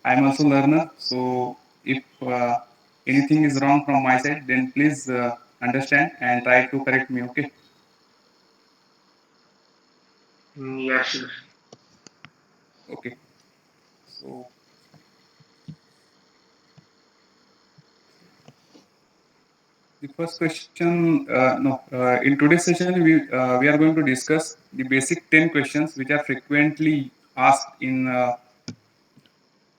I am also learner. So if anything is wrong from my side, then please understand and try to correct me. Okay. Yeah, sure. Okay. So the first question, in today's session, we are going to discuss the basic 10 questions which are frequently asked in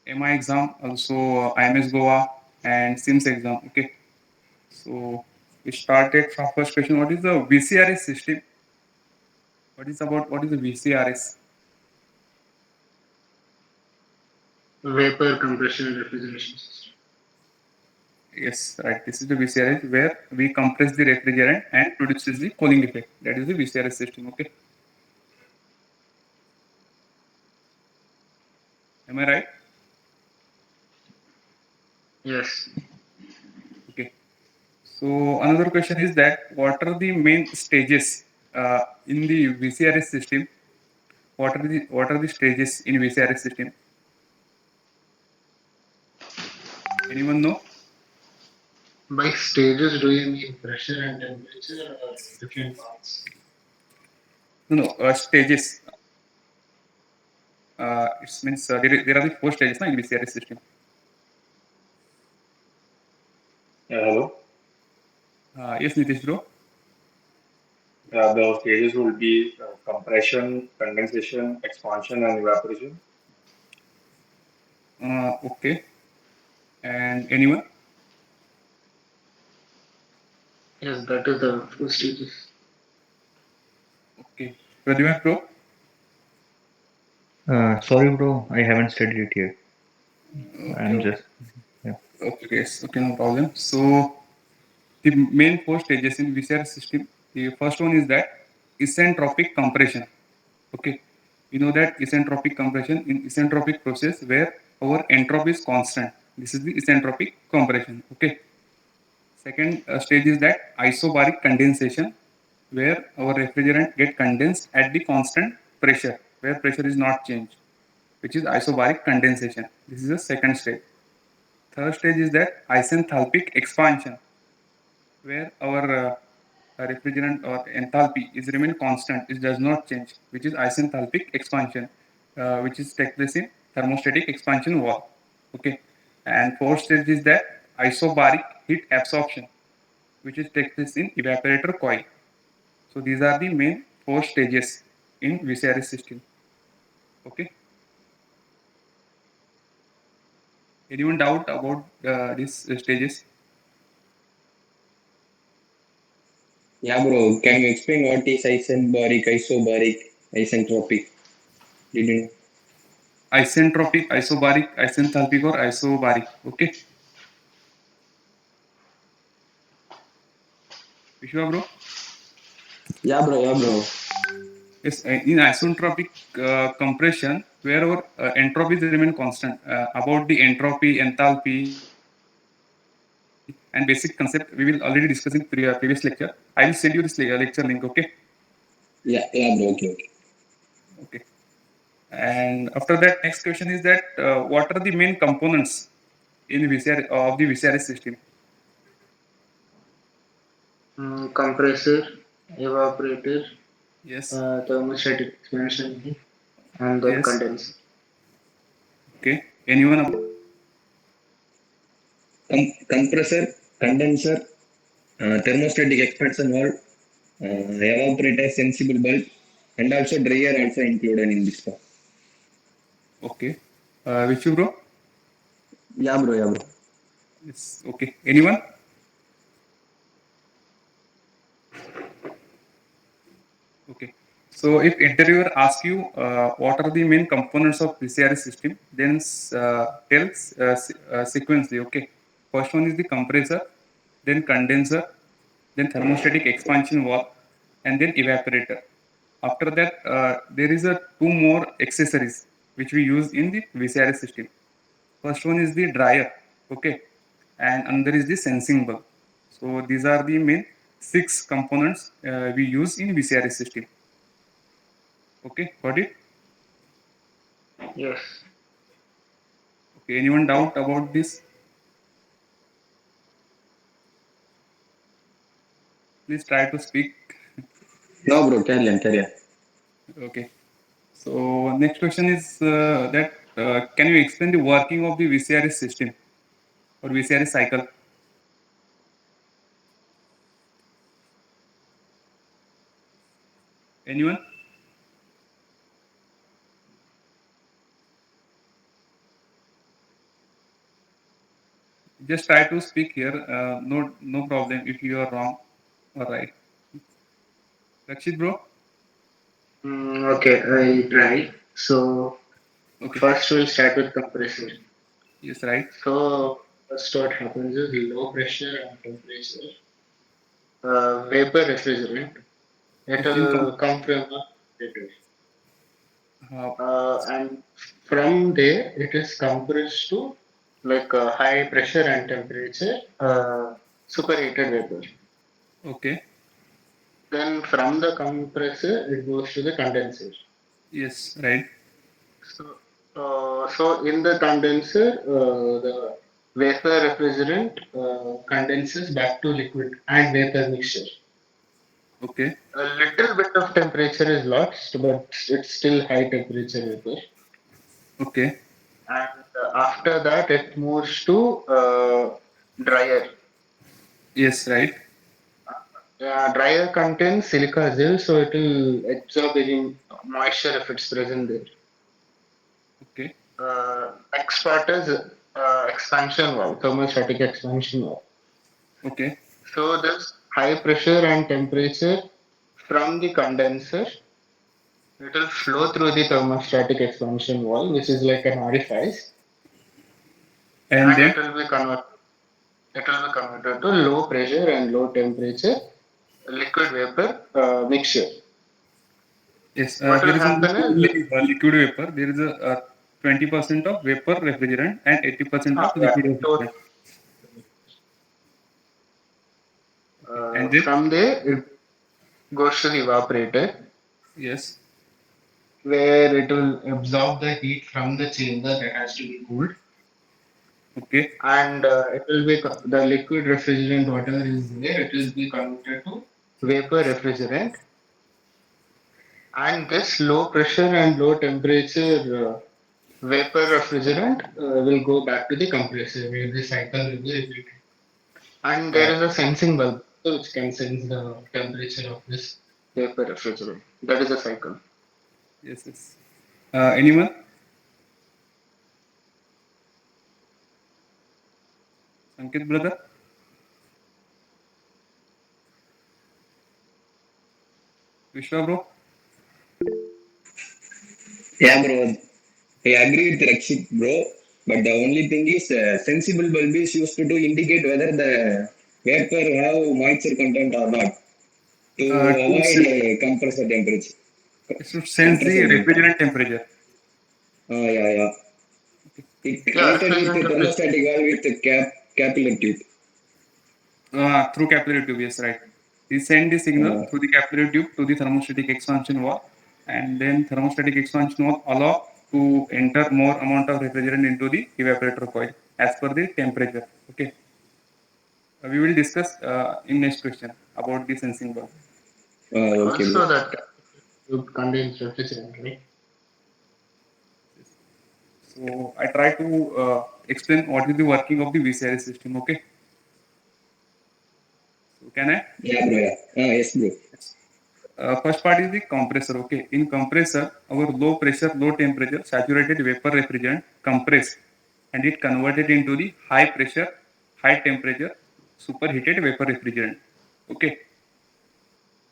MI exam, also IMS Goa and SIMS exam. Okay, so we started from first question. What is the VCRS system? What is the VCRS? Vapor compression refrigeration system. Yes, right. This is the VCRS where we compress the refrigerant and produces the cooling effect. That is the VCRS system. Okay, am I right? Yes. Okay. So another question is that what are the main stages in the VCRS system? What are the stages in VCRS system? Anyone know? By stages, do you mean pressure and temperature or different parts? No, no. Stages. It means there are the four stages na, in VCRS system. Hello. Yes, Nitish bro. The stages will be compression, condensation, expansion, and evaporation. Okay. And anyone? Yes, that is the first stages. Okay. Pradyuman bro. Sorry, bro, I haven't studied it yet. Okay. I'm just, yeah. Okay. Yes. Okay. No problem. So the main four stages in VCRS system. The first one is that isentropic compression. Okay, you know that isentropic compression in isentropic process where our entropy is constant. This is the isentropic compression. Okay. Second stage is that isobaric condensation where our refrigerant get condensed at the constant pressure where pressure is not changed, which is isobaric condensation. This is the second stage. Third stage is that isenthalpic expansion where our refrigerant or enthalpy is remain constant, it does not change, which is isenthalpic expansion, which is take place in thermostatic expansion wall. Okay, and fourth stage is that isobaric heat absorption, which is take place in evaporator coil. So these are the main four stages in VCRS system. Okay. Anyone doubt about these stages? Yeah, bro. Can you explain what is isobaric, isentropic? Did you know? Isentropic, isobaric, isenthalpic, or isobaric. Okay, Vishwa bro. Yeah, bro. Yes, in isentropic compression, where our entropies remain constant. About the entropy, enthalpy, and basic concept, we will already discuss in previous lecture. I will send you this lecture link. Okay. Yeah, bro. Okay. Okay. And after that, next question is that what are the main components in VCR of the VCRS system? Compressor, evaporator, Yes. thermostatic expansion, and then Yes. condenser. Okay. Anyone? Compressor, condenser, thermostatic expansion valve, evaporator, sensible bulb, and also dryer also included in this one. Okay. Which you bro? Yeah, bro. Yes. Okay. Anyone? Okay. So if interviewer asks you what are the main components of VCRS system, then sequentially. Okay. First one is the compressor, then condenser, then thermostatic expansion valve, and then evaporator. After that, there is a two more accessories which we use in the VCRS system. First one is the dryer. Okay, and another is the sensing bulb. So these are the main six components we use in VCRS system. Okay, got it? Yes. Okay, anyone doubt about this? Please try to speak. No, bro, carry on, carry on. Okay. So next question is that can you explain the working of the VCRS system or VCRS cycle? Anyone? Just try to speak here. No problem if you are wrong or right. Rakshit, bro. Okay, I try. So Okay. first we'll start with compressor. Yes, right. So first what happens is low pressure and temperature. Vapor refrigerant. It Yes, in will come from a radiator. uh, And from there it is compressed to like high pressure and temperature superheated vapor. okay. Then from the compressor it goes to the condenser. Yes, right. So, so in the condenser, the vapor refrigerant condenses back to liquid and vapor mixture. Okay. A little bit of temperature is lost, but it's still high temperature vapor. Okay. And after that, it moves to dryer. Yes, right. Dryer contains silica gel, so it will absorb any moisture if it's present there. Okay. Next part is expansion valve, thermostatic expansion valve. Okay. So this high pressure and temperature from the condenser, it will flow through the thermostatic expansion valve, which is like an orifice, And and then it will be converted to low pressure and low temperature liquid vapor mixture. yes, What will there is happen is only liquid vapor. There is a 20% of vapor refrigerant and 80% of yeah, liquid refrigerant. Okay. And then from there it goes to the evaporator yes. where it will absorb the heat from the chamber that has to be cooled, Okay. and it will be the liquid refrigerant whatever is there, it will be converted to vapor refrigerant, and this low pressure and low temperature vapor refrigerant will go back to the compressor where the cycle will be repeated. And there Uh, is a sensing bulb which can sense the temperature of this vapor refrigerant. That is a cycle. yes. Yes. Anyone? Ankit, brother. Vishwa, bro. Yeah, bro. I agree with Rakshit, bro. But the only thing is, sensible bulb is used to indicate whether the vapor have moisture content or not to To avoid compressor temperature, it should sense the compressor temperature. refrigerant temperature. Yeah, yeah. It Yeah, connected with refrigerant the temperature. thermostatic valve with the capillary tube. Through capillary tube, yes, right. We send the signal Uh, through the capillary tube to the thermostatic expansion valve, and then thermostatic expansion valve allow to enter more amount of refrigerant into the evaporator coil as per the temperature. Okay. We will discuss in next question about the sensing bulb. okay, bro. Also, that tube contains refrigerant, right? So I try to explain what is the working of the VCRS system. Okay. So can I? Yeah, bro. Yeah. Yes, bro. First part is the compressor. Okay, in compressor, our low pressure, low temperature, saturated vapor refrigerant compressed, and it converted into the high pressure, high temperature, superheated vapor refrigerant. Okay.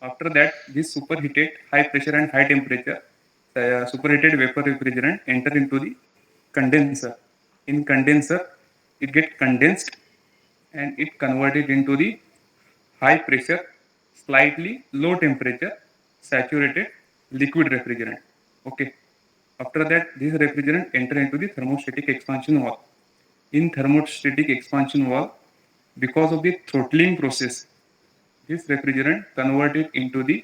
After that, this superheated, high pressure and high temperature, superheated vapor refrigerant enter into the condenser. In condenser, it get condensed and it converted into the high pressure, slightly low temperature, saturated liquid refrigerant. Okay. After that, this refrigerant enter into the thermostatic expansion valve. In thermostatic expansion valve, because of the throttling process, this refrigerant converted into the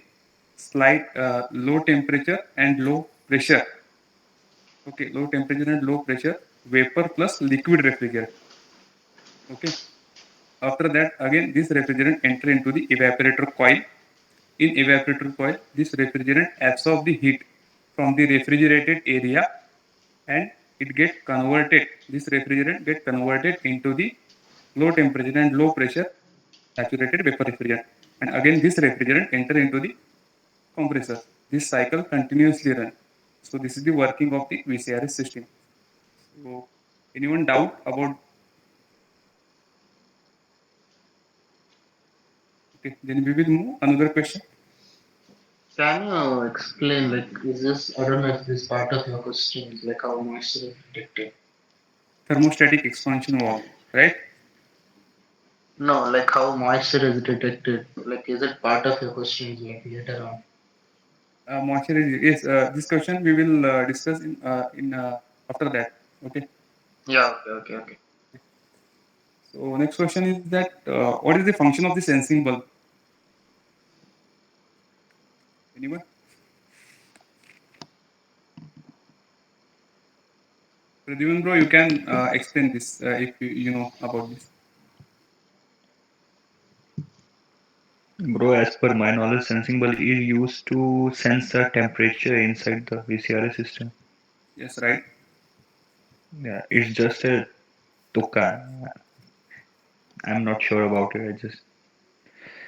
slight low temperature and low pressure. Okay, low temperature and low pressure vapor plus liquid refrigerant. Okay. After that, again, this refrigerant enter into the evaporator coil. In evaporator coil, this refrigerant absorbs the heat from the refrigerated area and it get converted. This refrigerant get converted into the low temperature and low pressure saturated vapor refrigerant. And again, this refrigerant enter into the compressor. This cycle continuously run. So this is the working of the VCRS system. So anyone doubt about? Okay, then we will move another question. Can you explain, like, is this, I don't know if this is part of your question, is like how moisture is detected? Thermostatic expansion valve, right? No, like how moisture is detected. Like, is it part of your questions, like later on? Moisture is yes. This question we will discuss in after that. Okay. Yeah, okay. So next question is that what is the function of the sensing bulb? Anyone? Pradyuman bro, you can explain this if you know about this. Bro, as per my knowledge, sensing bulb is used to sense the temperature inside the VCRS system. Yes, right. Yeah, it's just a tuka. I'm not sure about it. I just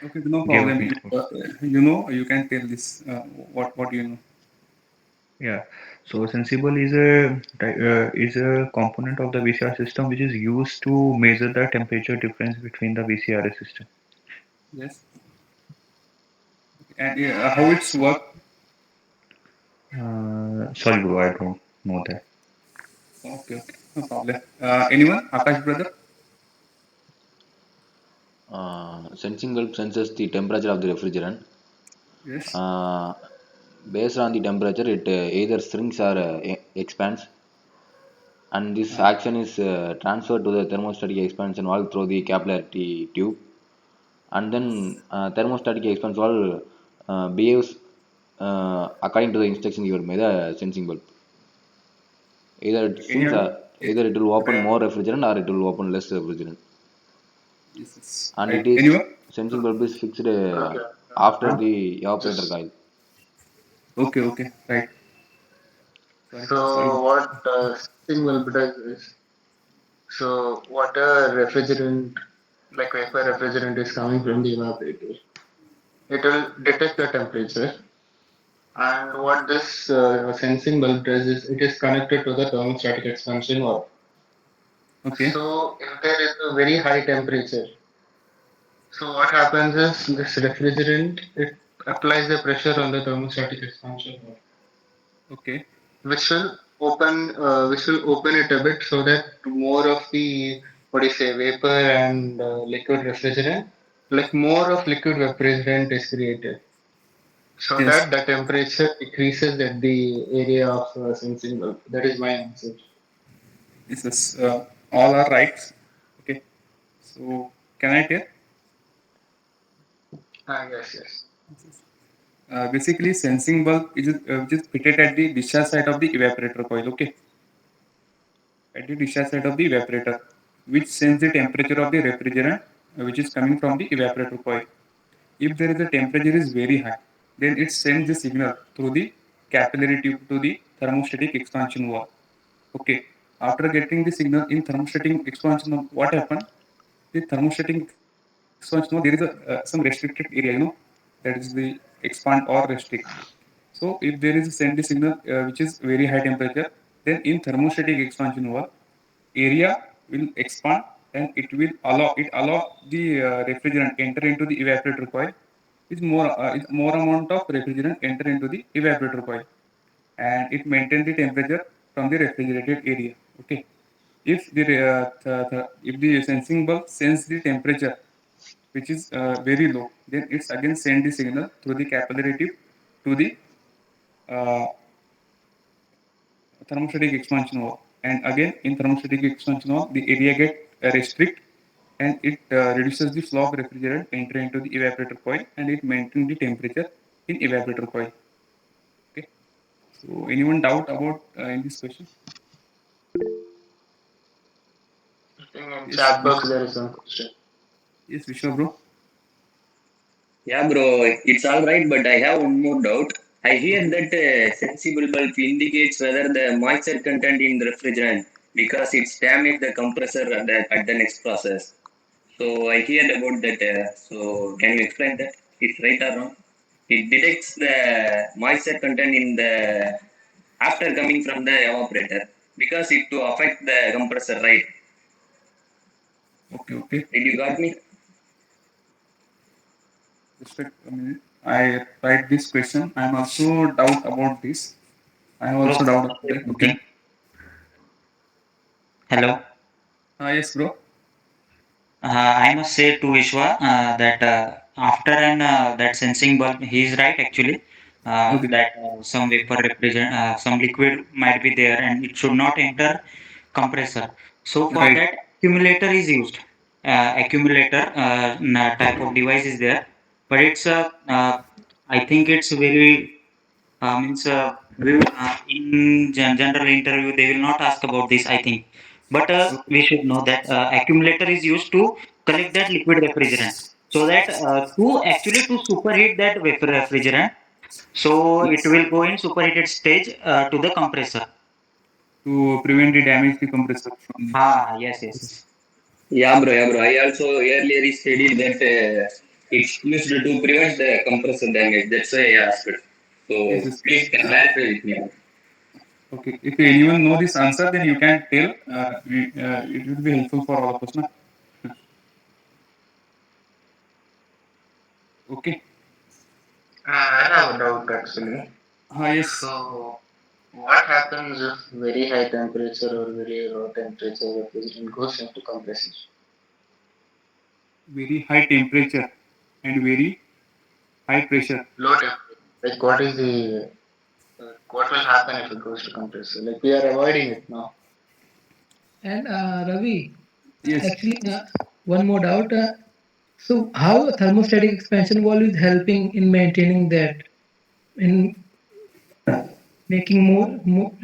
Okay, no gave a problem. hint. You know, you can tell this. What you know. Yeah. So sensible is a component of the VCR system which is used to measure the temperature difference between the VCRS system. Yes. And how it's work? Sorry, bro, I don't know that. Okay, no problem. Anyone? Akash brother? Sensing bulb senses the temperature of the refrigerant. Yes. Uh, Based on the temperature, it either shrinks or expands, and this action is transferred to the thermostatic expansion valve through the capillary tube, and then thermostatic expansion valve behaves according to the instruction given by the sensing bulb. Either it Any shrinks, other? or either it will open more refrigerant or it will open less refrigerant, Yes. and Right. it is Anyone? sensing bulb is fixed Okay. after Huh? the evaporator Just coil. Okay. Right. Sorry. so what thing will be does is, so what a refrigerant, like vapor refrigerant is coming from the evaporator. It will detect the temperature, and what this sensing bulb does is it is connected to the thermostatic expansion valve. Okay. So if there is a very high temperature, so what happens is this refrigerant, it applies the pressure on the thermostatic expansion valve, Okay. which will open it a bit so that more of the, what do you say, vapor and liquid refrigerant, like more of liquid refrigerant is created, so Yes. that the temperature decreases at the area of sensing bulb. That is my answer. This is all are right. Okay. So can I tell? Ah, yes. Basically, sensing bulb is which is fitted at the discharge side of the evaporator coil. Okay. At the discharge side of the evaporator, which sense the temperature of the refrigerant which is coming from the evaporator coil. If there is a temperature is very high, then it sends the signal through the capillary tube to the thermostatic expansion valve. Okay. After getting the signal in thermostatic expansion, what happened? The thermostatic expansion, there is some restricted area, that is the expand or restrict. So if there is a send the signal which is very high temperature, then in thermostatic expansion valve, area will expand and it allow the refrigerant enter into the evaporator coil. Is more amount of refrigerant enter into the evaporator coil and it maintains the temperature from the refrigerated area. Okay. If the sensing bulb sense the temperature which is very low, then it's again send the signal through the capillary tube to the uh, thermostatic expansion valve. And again in thermostatic expansion valve, the area get restrict and it reduces the flow of refrigerant enter into the evaporator coil and it maintains the temperature in evaporator coil. Okay. So anyone doubt about in this question? think in Yes, chat box Vishwa. there is some question. Yes, Vishwa, bro. Yeah, bro, it's all right, but I have one more doubt. I hear Okay. that sensible bulb indicates whether the moisture content in the refrigerant because it's damaged the compressor at the next process. So I heard about that. So can you explain that? It's right or wrong? It detects the moisture content in the after coming from the evaporator because it to affect the compressor, right? Okay, okay. Did you got me? Just a minute. I write this question. I'm also doubt about this. I have Bro, also can doubt I about say that. Okay. something? Hello. Yes, bro. I must say to Vishwa that after an that sensing bulb, he is right actually. Okay. That some vapor represent some liquid might be there, and it should not enter compressor. So for Right. that, accumulator is used. Accumulator type of device is there, but it's I think it's very means in general interview they will not ask about this, I think, but Okay. we should know that accumulator is used to collect that liquid refrigerant, so that to actually to superheat that vapor refrigerant, so it Yes. will go in superheated stage to the compressor. To prevent the damage the compressor from. Ah, yes, yes, Yes. yes. Yeah, bro. I also earlier studied that it's used to prevent the compressor damage. That's why I asked. So Yes. Yes. please clarify with me. Okay. If anyone know this answer, then you can tell. It will be helpful for all of us, na? Okay. I have a doubt actually. Yes. So, what happens if very high temperature or very low temperature refrigerant goes into compression? Very high temperature and very high pressure. Low temperature. Like, what is the what will happen if it goes to compressor? Like, we are avoiding it now. And Ravi, Yes. actually, one more doubt. So, how a thermostatic expansion valve is helping in maintaining that, in making more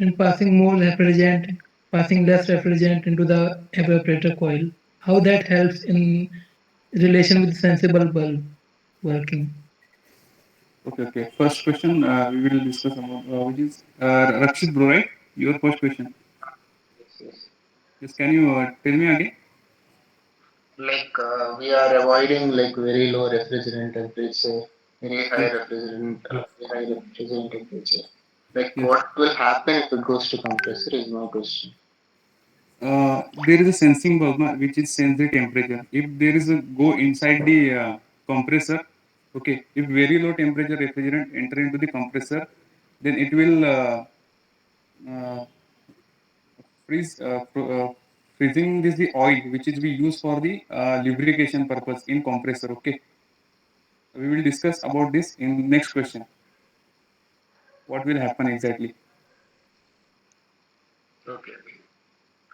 in passing more refrigerant, passing less refrigerant into the evaporator coil? How that helps in relation with sensible bulb working? Okay. Okay. First question we will discuss about which is Rakshit, bro, right? Your first question. Yes, yes. Yes. Can you tell me again? Like, we are avoiding like very low refrigerant temperature, Yes. very high refrigerant temperature. Like, Yes. what will happen if it goes to compressor is my question. There is a sensing bulb which is sense the temperature. If there is a go inside the compressor, okay, if very low temperature refrigerant enter into the compressor, then it will uh, freezing this the oil which is we use for the lubrication purpose in compressor. Okay, we will discuss about this in next question. What will happen exactly? Okay, okay.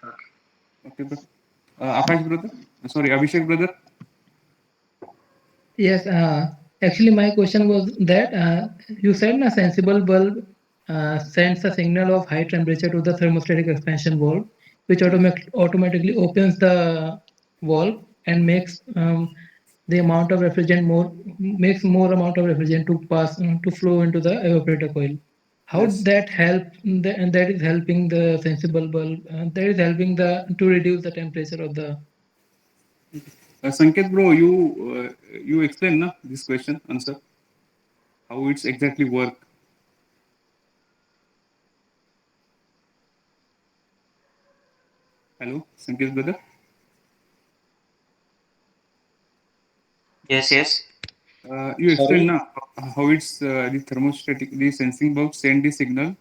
Okay. Okay, bro. Akash brother, sorry, Abhishek brother. Yes, actually, my question was that you said a sensible bulb sends a signal of high temperature to the thermostatic expansion valve, which Yes. automatically opens the valve and makes the amount of refrigerant more makes more amount of refrigerant to pass to flow into the evaporator coil. How Yes. that and that is helping the sensible bulb. That is helping the to reduce the temperature of the. Sanket bro, you explain na this question answer how it's exactly work. Hello, Sanket brother. Yes, yes. You explain Sorry. na how it's the thermostatic the sensing bulb send the signal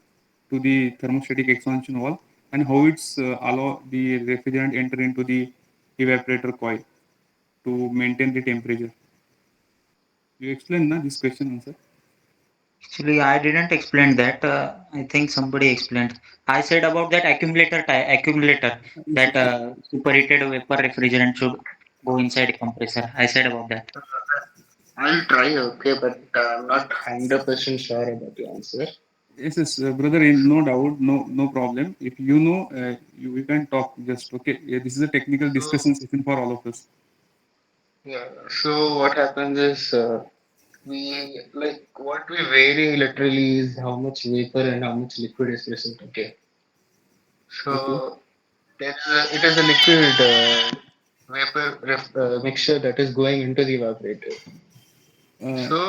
to the thermostatic expansion valve and how it's allow the refrigerant enter into the evaporator coil to maintain the temperature. You explain na this question answer. Actually, I didn't explain that. I think somebody explained. I said about that accumulator Yes, that yes, yes. superheated vapor refrigerant should go inside compressor. I said about that. I'll try, okay, but I'm not 100% sure about the answer. Yes, yes, brother. No doubt, no problem. If you know, you can talk. Just okay. Yeah, this is a technical So discussion session for all of us. yeah, so what happens is we like what we vary literally is how much vapor and how much liquid is present. Okay, Okay. so it is a liquid mixture that is going into the evaporator. Uh, So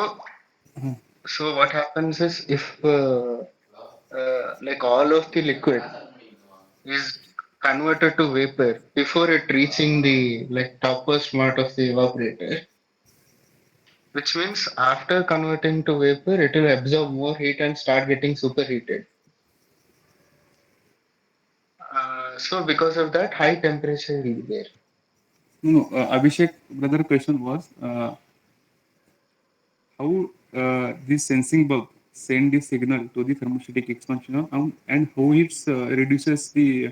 so what happens is if like all of the liquid is converted to vapor before it reaching the like topmost part of the evaporator, which means after converting to vapor, it will absorb more heat and start getting superheated. So because of that, high temperature will be there. no, no. Abhishek, brother, question was how this sensing bulb send the signal to the thermostatic expansion and how it reduces the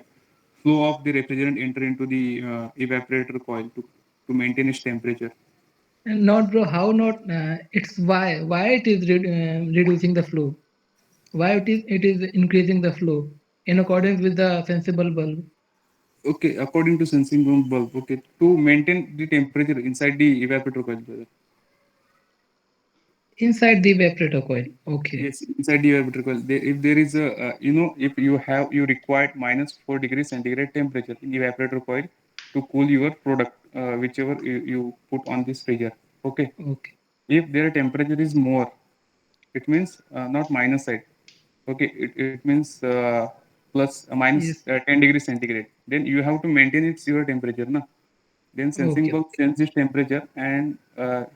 flow of the refrigerant enter into the evaporator coil to maintain its temperature. And not, bro, how not? It's why it is reducing the flow. Why it is increasing the flow in accordance with the sensible bulb Okay, according to sensing bulb, okay, to maintain the temperature inside the evaporator coil, brother. inside the evaporator coil. Okay, Yes, inside the evaporator coil. If there is a, if you required -4 degrees centigrade temperature in evaporator coil to cool your product, whichever you put on this fridge. Okay. okay, If their temperature is more, it means not minus side. Okay, it means plus minus yes, 10 degrees centigrade. Then you have to maintain its your temperature, na? Then sensing okay, bulb sends this temperature and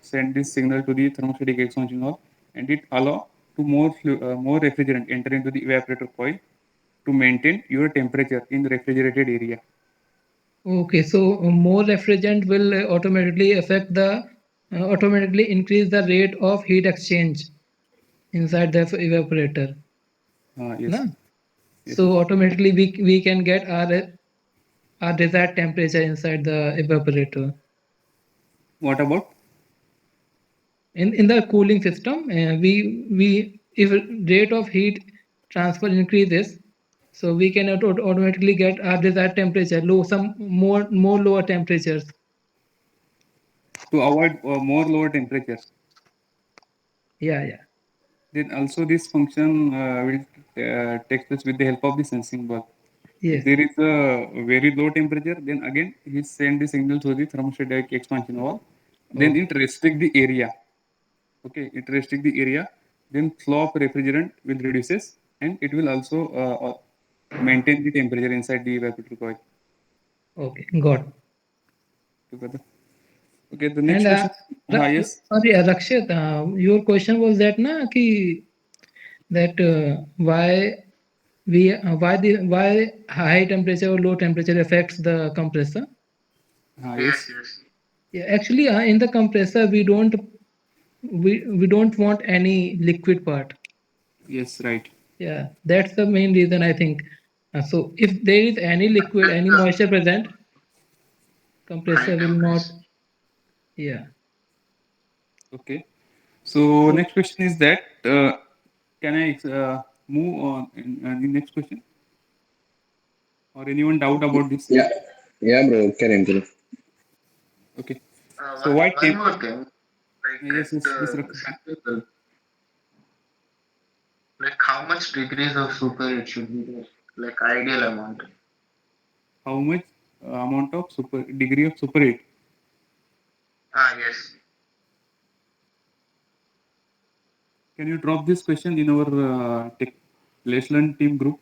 send this signal to the thermostatic expansion valve, and it allow to more refrigerant enter into the evaporator coil to maintain your temperature in the refrigerated area. okay. So more refrigerant will automatically increase the rate of heat exchange inside the evaporator. Yes, Na? yes. So automatically we can get our desired temperature inside the evaporator. What about? In the cooling system, we if rate of heat transfer increases, so we can automatically get our desired temperature, some more lower temperatures. To avoid more lower temperature. Yeah, yeah, Then also this function will take place with the help of the sensing bulb. If yes, there is a very low temperature, then again he send the signal to the thermostatic expansion valve. Then it okay, restrict the area. Okay, it restrict the area. Then flow of refrigerant will reduces, and it will also maintain the temperature inside the evaporator coil okay, got. together. Okay, the And next question. Yes. sorry, Rakshit, your question was that na ki that why high temperature or low temperature affects the compressor. Yes, Yes. yes. Yeah, actually, in the compressor we don't want any liquid part. Yes. Right. Yeah, that's the main reason I think. So if there is any liquid, any The moisture present, high compressor will not. temperature. Yeah. Okay. So So next question is that can I move on in the next question or anyone doubt about this? Yeah, yeah, bro. Carry on. Okay. So why One temp? more thing, like Yes, at yes, yes, Rakhi. centrifugal, like how much degrees of super it should be there, like ideal amount. How much amount of super degree of superheat? Yes. Can you drop this question in our tech lesson team group?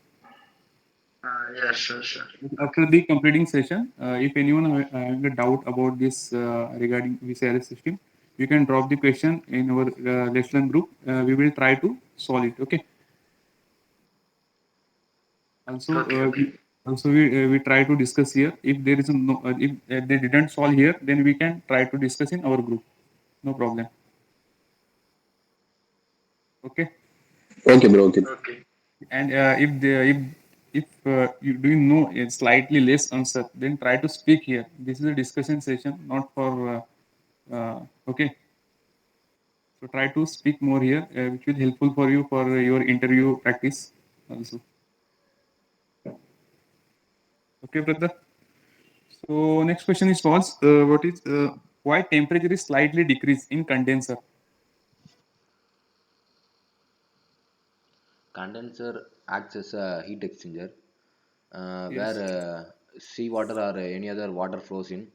Yeah, sure, sure. After Okay. the completing session, if anyone having a doubt about this regarding VCRS system, you can drop the question in our lesson group. We will try to solve it. Okay. Also, Okay, okay. we try to discuss here. If there is no, if they didn't solve here, then we can try to discuss in our group. No problem. Okay. Okay, bro. Okay. Okay. And if you do know a slightly less answer, then try to speak here. This is a discussion session, not for okay. So try to speak more here, which will helpful for you for your interview practice also. Okay, brother. So next question is was what is why temperature is slightly decreased in condenser? Condenser acts as a heat exchanger where Yes. seawater or any other water flows in.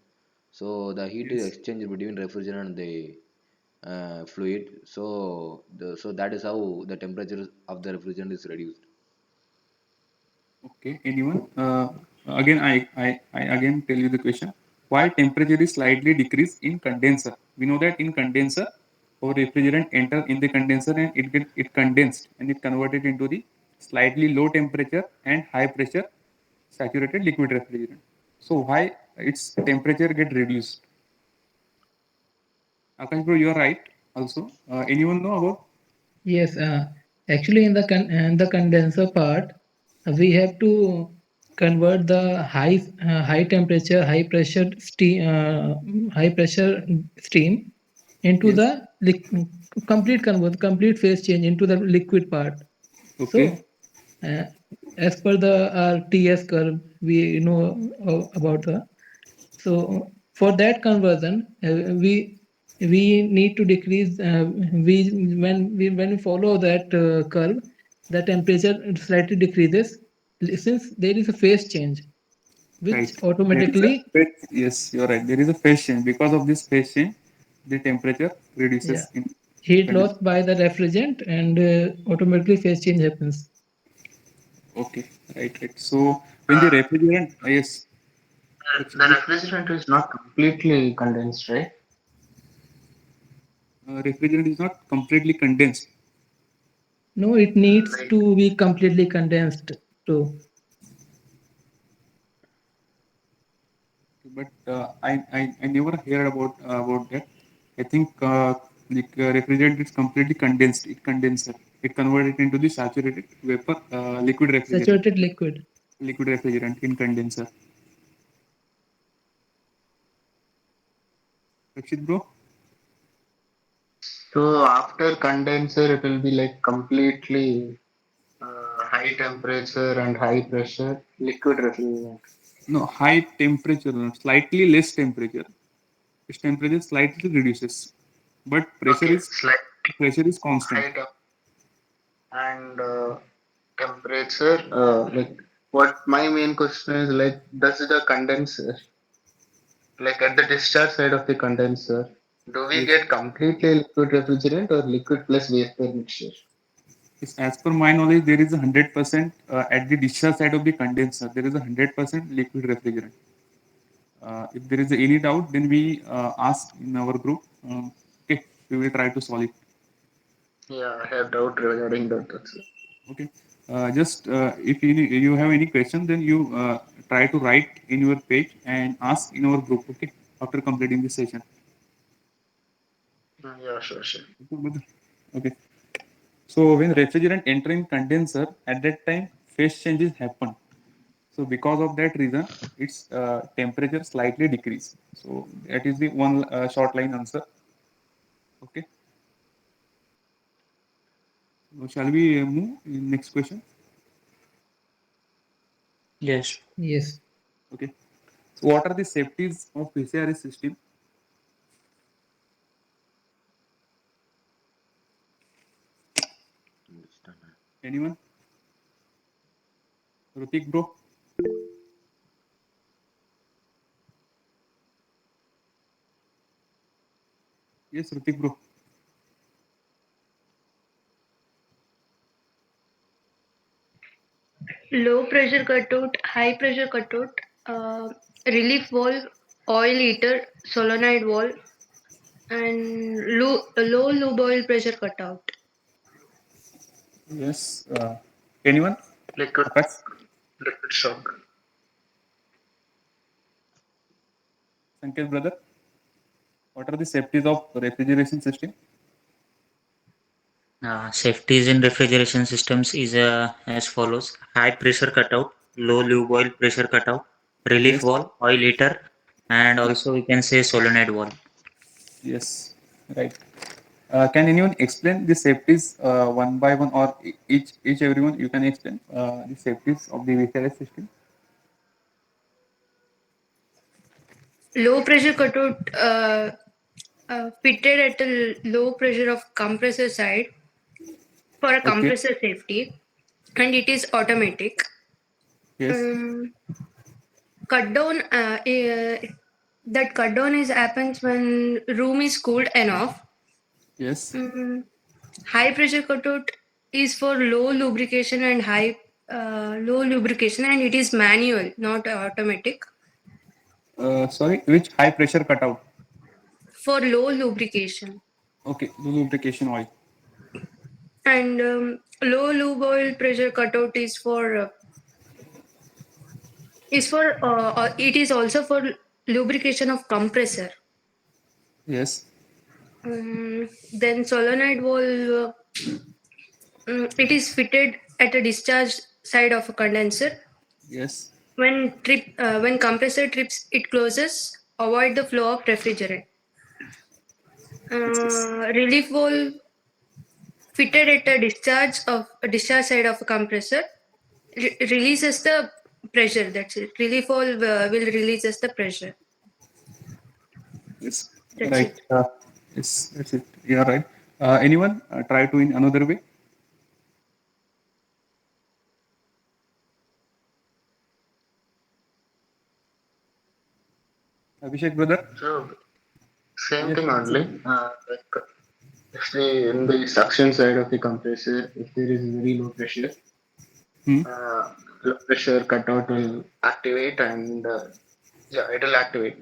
So the heat is Yes. exchanged between refrigerant and the fluid. So that is how the temperature of the refrigerant is reduced. Okay. Anyone? Again, I again tell you the question. Why temperature is slightly decreased in condenser? We know that in condenser, our refrigerant enter in the condenser and it condensed and it converted into the slightly low temperature and high pressure saturated liquid refrigerant. So why its temperature get reduced? Akash bro, you are right. Also, anyone know about? Yes, actually, in the condenser part, we have to convert the high temperature, high pressure steam into Yes. the complete phase change into the liquid part. Okay. So, uh, as per the TS curve, we know about the. So for that conversion, we need to decrease. When we follow that curve, the temperature slightly decreases since there is a phase change, Right. which There is a automatically, phase, yes, you're right. There is a phase change. Because of this phase change, the temperature yeah, reduces in heat condenser. lost by the refrigerant and automatically phase change happens. Okay, right, right. So when the refrigerant, yes, The actually, refrigerant is not completely condensed, right? refrigerant is not completely condensed, No, it needs Like, to be completely condensed too. but I never heard about that. I think refrigerant is completely condensed. It condenser. It converted into the saturated vapor liquid refrigerant. Saturated liquid. Liquid refrigerant in condenser. Rakshit bro. so after condenser, it will be like completely high temperature and high pressure liquid refrigerant. No, high temperature, no, slightly less temperature. Its temperature slightly reduces, but Okay, pressure is constant. high temp and temperature. Like, what my main question is like, does the condenser, like at the discharge side of the condenser, do we Yes. get completely liquid refrigerant or liquid plus vapor mixture? Yes, as per my knowledge, there is a 100% at the discharge side of the condenser. There is a 100% liquid refrigerant. If there is any doubt, then we ask in our group. Okay, we will try to solve it. Yeah, I have doubt regarding that. That's it. Okay, just if you have any question, then you try to write in your page and ask in our group. Okay, after completing this session. Yeah, sure, sure. Okay, brother? Okay. So when refrigerant enter in condenser, at that time phase changes happen. So because of that reason, its temperature slightly decrease. So that is the one short line answer. Okay. So shall we move in next question? Yes. Yes. Okay. So what are the safeties of VCRS system? Anyone? Rutik bro. Yes, Rutik bro. Low pressure cutout, high pressure cutout, uh, relief valve, oil heater, solenoid valve, and low lube oil pressure cutout. Yes. Anyone? Liquid, Akash? liquid shock. Sanket brother. What are the safeties of refrigeration system? Safeties in refrigeration systems is as follows: high pressure cutout, low lube oil pressure cutout, relief Yes. valve, oil heater, and also we can say solenoid valve. Yes. Right. Can anyone explain the safeties one by one, or each everyone you can explain the safeties of the VCRS system? Low pressure cutout fitted at the low pressure of compressor side for a Okay. compressor safety, and it is automatic. Yes. Cut down that cut down is happens when room is cooled enough. Yes. Mm, High pressure cutout is for low lubrication, and it is manual, not automatic. Sorry, which high pressure cutout? For low lubrication. Okay, the lubrication oil. And low lube oil pressure cutout it is also for lubrication of compressor. Yes. Then solenoid valve, it is fitted at a discharge side of a condenser. Yes. When compressor trips, it closes. Avoid the flow of refrigerant. Yes. Relief valve fitted at a discharge side of a compressor releases the pressure. That's it. Relief valve will releases the pressure. Yes. That's Right. it. Yes, that's it. You are right. Anyone try to in another way? Abhishek brother. So same Yes. thing only. Like if in the suction side of the compressor, if there is very Hmm. low pressure cutout will activate and yeah, it will activate.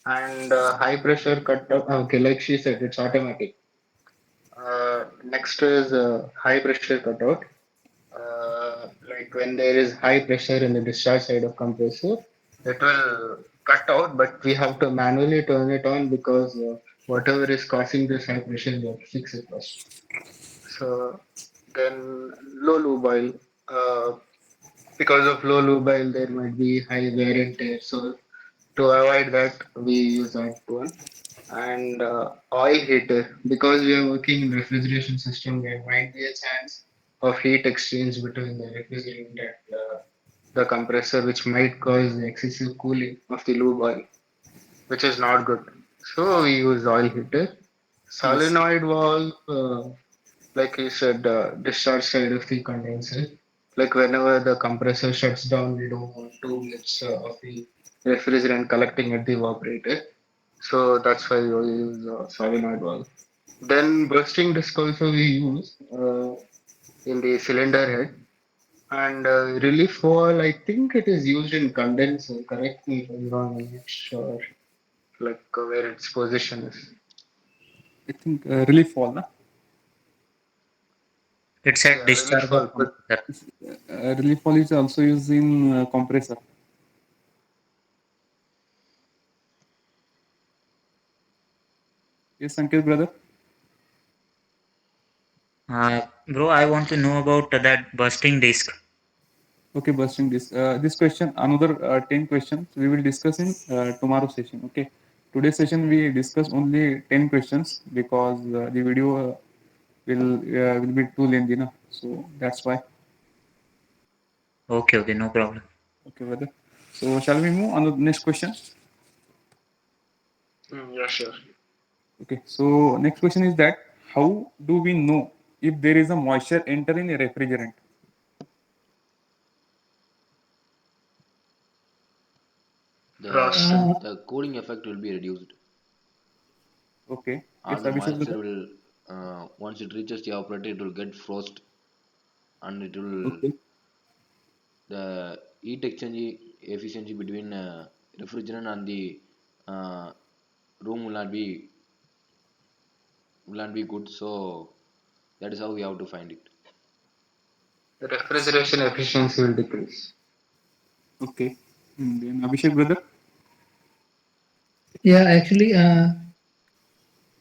And high pressure cutout, okay, like she said, it's automatic. Next is high pressure cutout. Like when there is high pressure in the discharge side of compressor, it will cut out, but we have to manually turn it on because whatever is causing this high pressure, we have to fix it first. So then low lube oil. Because of low lube oil, there might be high wear and tear. So to avoid that, we use that one. And oil heater, because we are working in refrigeration system, there might be a chance of heat exchange between the refrigerant and the compressor, which might cause the excessive cooling of the lube oil, which is not good. So we use oil heater. Yes. Solenoid valve, like you said, discharge side of the condenser. Like whenever the compressor shuts down, we don't want too much of the refrigerant collecting at the evaporator. So that's why we use solenoid valve. Then bursting disc also we use in the cylinder head. And relief valve, I think it is used in condenser. Correct me if I'm wrong. I'm not sure like where its position is. I think relief fall, na? It's at Yeah, relief discharge of valve. But compressor. Relief fall is also used in compressor. Yes, Ankit brother. Bro, I want to know about that bursting disc. Okay, bursting this. This question, another 10 questions we will discuss in tomorrow session. Okay. Today's session we discuss only 10 questions because the video will be too lengthy, na? So that's why. Okay, okay, no problem. Okay, brother. So shall we move on to the next question? yeah, sure. Okay. So next question is that how do we know if there is a moisture enter in a refrigerant? Frost. The cooling effect will be reduced, Okay. or Yes, the Abhishek moisture brother. will once it reaches the operator, it will get frost, and it will Okay. the heat exchange efficiency between refrigerant and the uh, room will not be good. So that is how we have to find it. The refrigeration efficiency will decrease. Okay. Then Abhishek brother. Yeah, actually,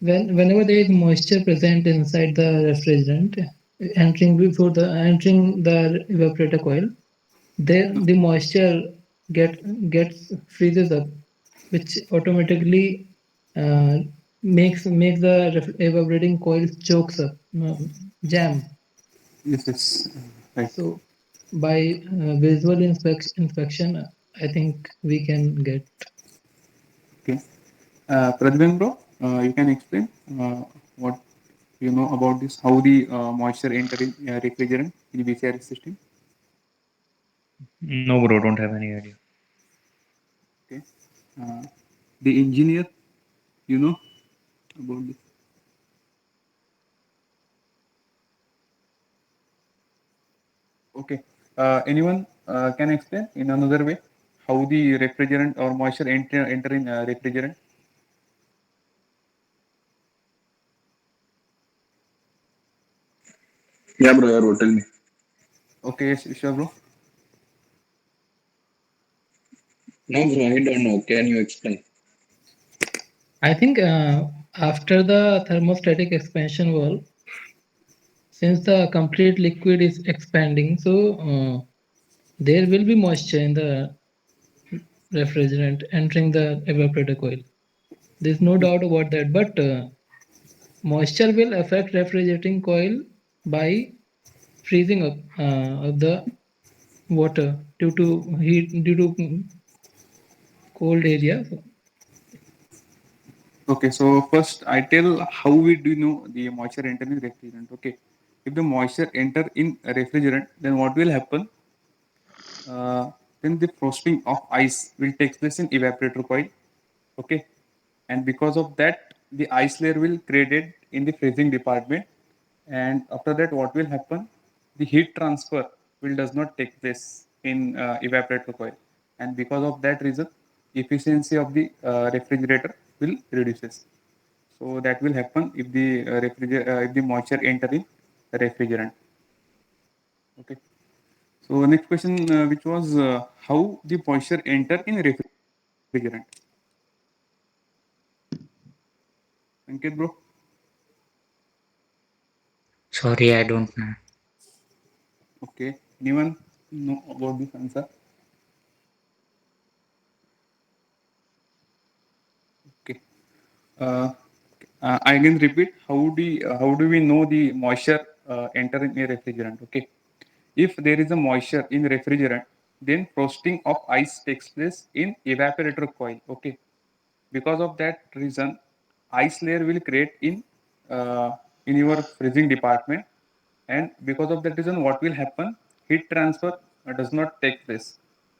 whenever there is moisture present inside the refrigerant, entering the evaporator coil, then the moisture gets freezes up, which automatically uh, makes the evaporating coil chokes up, jam. Yes, yes, right. So by visual inspection, I think we can get. Okay. Pradhan bro, you can explain what you know about this, how the moisture enter in refrigerant in VCRS system. No, bro, don't have any idea. Okay. Uh, the engineer, you know about this. Okay. Anyone can explain in another way how the refrigerant or moisture enter in refrigerant? Yeah, bro, yeah, bro, tell me. Okay, yes, sure, bro. No, bro, I don't know. Can you explain? I think after the thermostatic expansion wall, since the complete liquid is expanding, so there will be moisture in the refrigerant entering the evaporator coil. There's no doubt about that. But moisture will affect refrigerating coil by freezing up of the water due to heat, due to cold area. So, Okay, so first I tell how we do know the moisture enter in refrigerant. Okay, if the moisture enter in a refrigerant, then what will happen? Then the frosting of ice will take place in evaporator coil. Okay, and because of that, the ice layer will created in the freezing department. And after that, what will happen? The heat transfer will does not take place in evaporator coil, and because of that reason, efficiency of the refrigerator will reduces. So that will happen if the if the moisture enter in refrigerant. Okay. So next question, which was how the moisture enter in refrigerant. Ankit bro. Sorry, I don't know. Okay. Anyone know about this answer? Okay. Uh, I again repeat. How do we know the moisture enter in a refrigerant? Okay. If there is a moisture in refrigerant, then frosting of ice takes place in evaporator coil. Okay. Because of that reason, ice layer will create uh, in your freezing department, and because of that reason, what will happen? Heat transfer does not take place,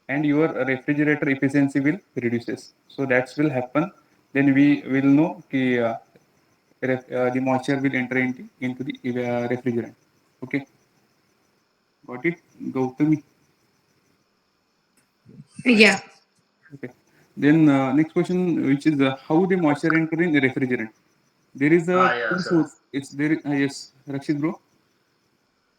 and your refrigerator efficiency will reduces. So that will happen. Then we will know the moisture will enter into the refrigerant. Okay, got it, Gautami. Yeah. Okay. Then next question, which is how the moisture enter in the refrigerant. There is a Yeah, two sir. source. It's there. Yes, Rakshit bro.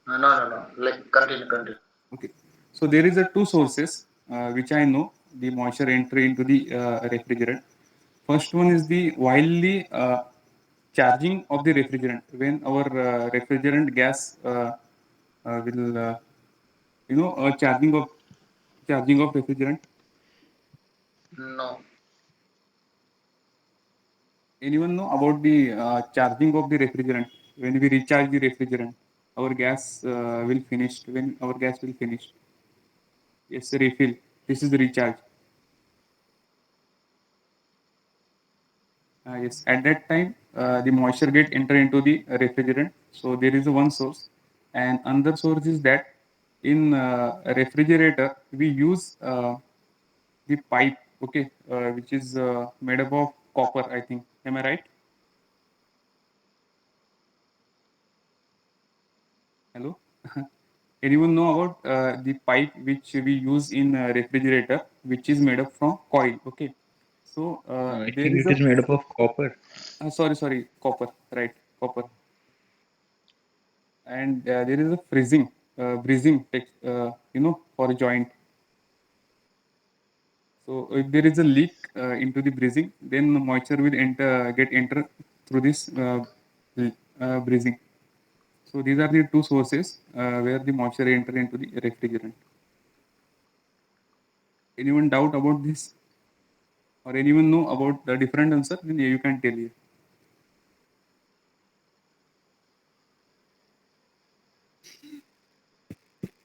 No, no, no. Like, continue, continue. Okay. So there is a two sources which I know the moisture entry into the refrigerant. First one is the while the charging of the refrigerant, when our refrigerant gas will charging of refrigerant. No, Anyone know about the charging of the refrigerant? When we recharge the refrigerant, our gas will finish. When our gas will finish, yes, refill. This is the recharge. Yes, at that time, the moisture get enter into the refrigerant. So there is one source, and another source is that in a refrigerator we use the pipe, okay, which is made up of copper. I think. Am I right? Hello. Anyone know about the pipe which we use in refrigerator, which is made up from coil? Okay. So I there think is it is made up of copper. sorry, copper, right? Copper, and there is a freezing, breathing, for a joint. So if there is a leak into the breathing, then the moisture will enter through this breathing. So these are the two sources where the moisture enter into the refrigerant. Anyone doubt about this, or anyone know about the different answer? Then you can tell you.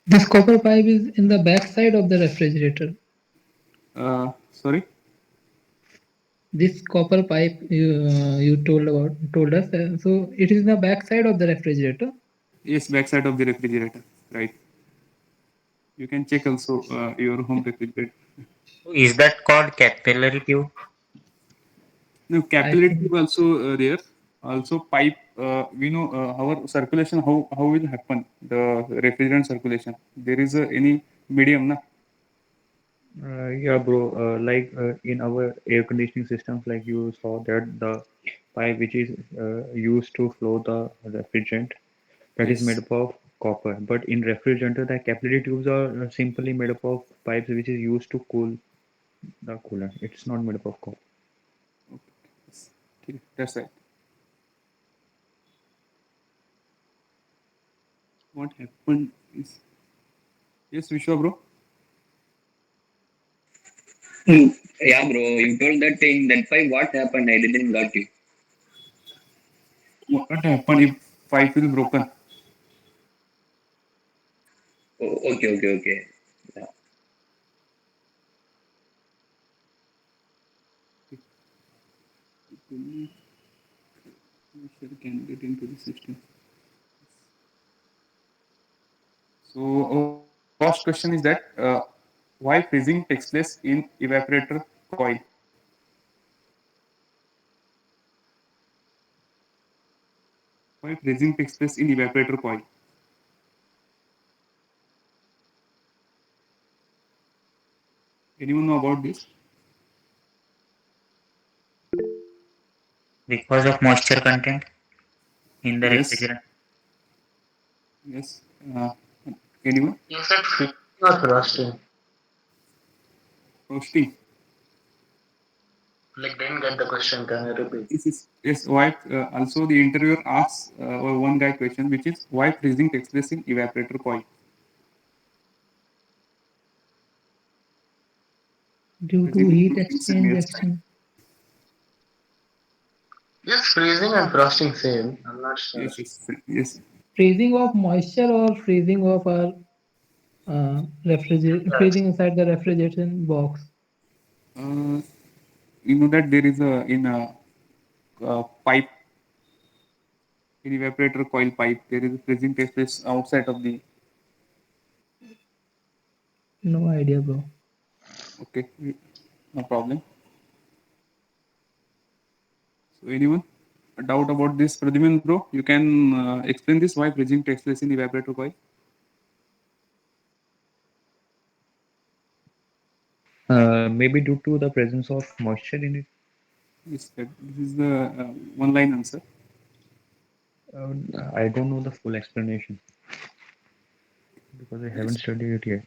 This copper pipe is in the back side of the refrigerator. Sorry. This copper pipe you told us. So it is in the back side of the refrigerator. Yes, backside of the refrigerator. Right. You can check also your home refrigerator. Is that called capillary tube? No, I capillary think tube also there. Also pipe. We know our circulation how will happen the refrigerant circulation. There is any medium, na? Yeah, bro. In our air conditioning systems, like you saw that the pipe which is used to flow the refrigerant, that is made Yes. up of copper. But in refrigerator, the capillary tubes are simply made up of pipes which is used to cool the coolant. It's not made up of copper. Okay. Yes. Okay. That's right. What happened is yes, Vishwa bro. Hmm. Yeah, bro. You told that in that pipe. What happened? I didn't got you. What happened if pipe is broken? Oh, okay, okay, okay. Yeah. Moisture can get into the system. So our first question is that why freezing takes place in evaporator coil? Why freezing takes place in evaporator coil? Anyone know about this? Because of moisture content in the Yes, refrigerant. yes. Anyone? You said freezing or frosting? Roasting. Like, didn't get the question. Can you repeat? This is yes. Why? Also, the interviewer asks one guy question, which is why freezing takes place in evaporator coil. due to Assuming heat two things exchange remains time. action. Yes, freezing and frosting same. I'm not sure. Yes, yes, yes. Freezing of moisture or freezing of our Yes. freezing inside the refrigeration box. Uh, you know that there is a in a pipe in evaporator coil pipe. There is a freezing takes place outside of the. No idea, bro. Okay, no problem. So anyone a doubt about this, Pradhiman bro? You can explain this why freezing takes place in evaporator coil. Maybe due to the presence of moisture in it. Yes, this is the one line answer. Uh, I don't know the full explanation because I haven't Yes. studied it yet.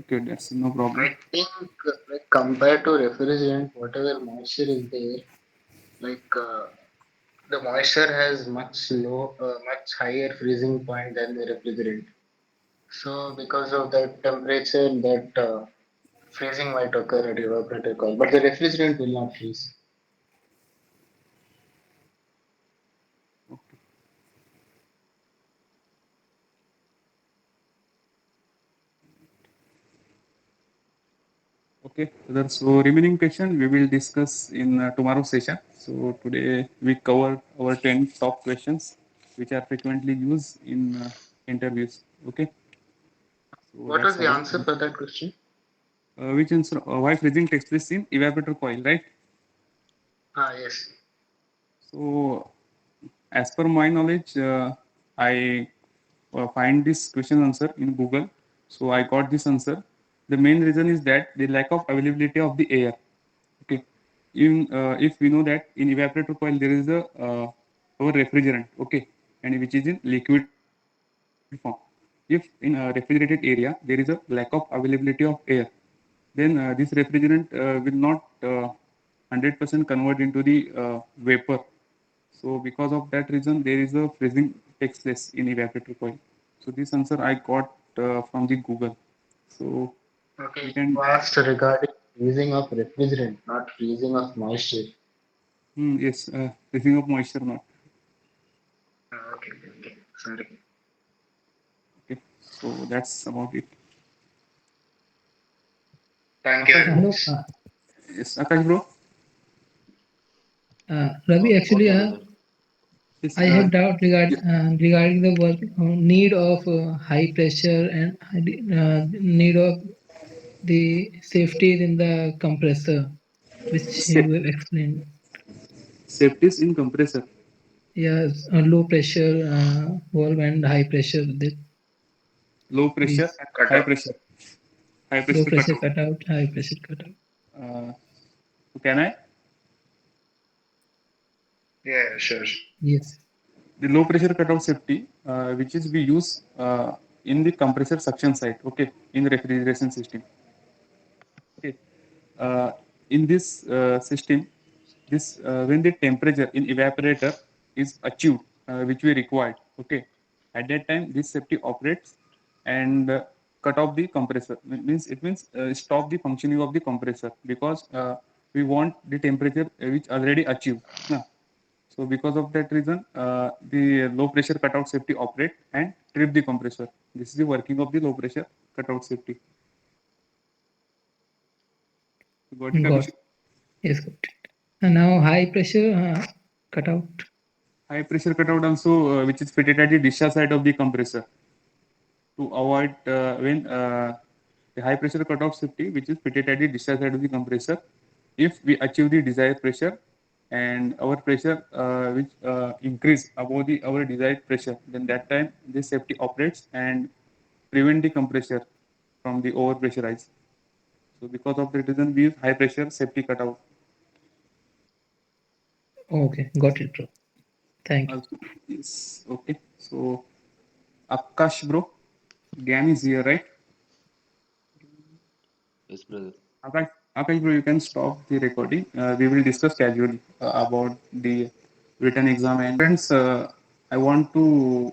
Okay, that's no problem. I think like compared to refrigerant, whatever moisture is there, like the moisture has much higher freezing point than the refrigerant. So because of that temperature, that freezing might occur at evaporator coil, but the refrigerant will not freeze. Okay. Okay, so remaining question we will discuss in tomorrow's session. So today we cover our 10 top questions which are frequently used in interviews. Okay, so What that's was the our answer for that question? which answer why freezing takes place in evaporator coil, right? Ah, yes. So as per my knowledge, I find this question answer in Google. So I got this answer. The main reason is that the lack of availability of the air. Okay. In if we know that in evaporator coil there is a our refrigerant, okay, and which is in liquid form. If in a refrigerated area there is a lack of availability of air, then this refrigerant will not 100% convert into the vapor. So because of that reason, there is a freezing takes place in evaporator coil. So this answer I got from the Google. So Okay, we you can asked regarding freezing of refrigerant, not freezing of moisture. yes, freezing of moisture not. Ah, okay, okay, okay. Sorry. Okay. So that's about it. Thank Akash, you. No, yes, Akash bro. Ravi, actually, Okay, brother. Yes, I have doubt yeah, regarding the work need of high pressure and need of the safety in the compressor, which sa- you have explained. safeties in compressor. Yes, low pressure valve and high pressure. Low pressure These and Cut high off. pressure. High low pressure pressure cutout. cutout, high pressure cutout. Uh, can I? Yeah, sure. Yes. The low pressure cutout safety, which is we use in the compressor suction side, okay, in the refrigeration system. Okay. Uh, in this system, this when the temperature in evaporator is achieved, which we required, okay, at that time this safety operates and cut off the compressor. It means stop the functioning of the compressor because we want the temperature which already achieved. So because of that reason, the low pressure cutout safety operate and trip the compressor. This is the working of the low pressure cutout safety. You got it, Got Abhishek? yes, got it. And now high pressure cutout. High pressure cutout also, which is fitted at the discharge side of the compressor to avoid when the high pressure cutout safety, which is fitted at the discharge side of the compressor. If we achieve the desired pressure and our pressure which increase above the our desired pressure, then that time this safety operates and prevent the compressor from the over pressurize. So because of that reason, we use high pressure safety cutout. Okay, got it, bro. Thank you. Also, yes, okay. So Akash bro, GAM is here, right? Yes, brother. Akash bro, you can stop the recording. We will discuss casually about the written exam and friends. I want to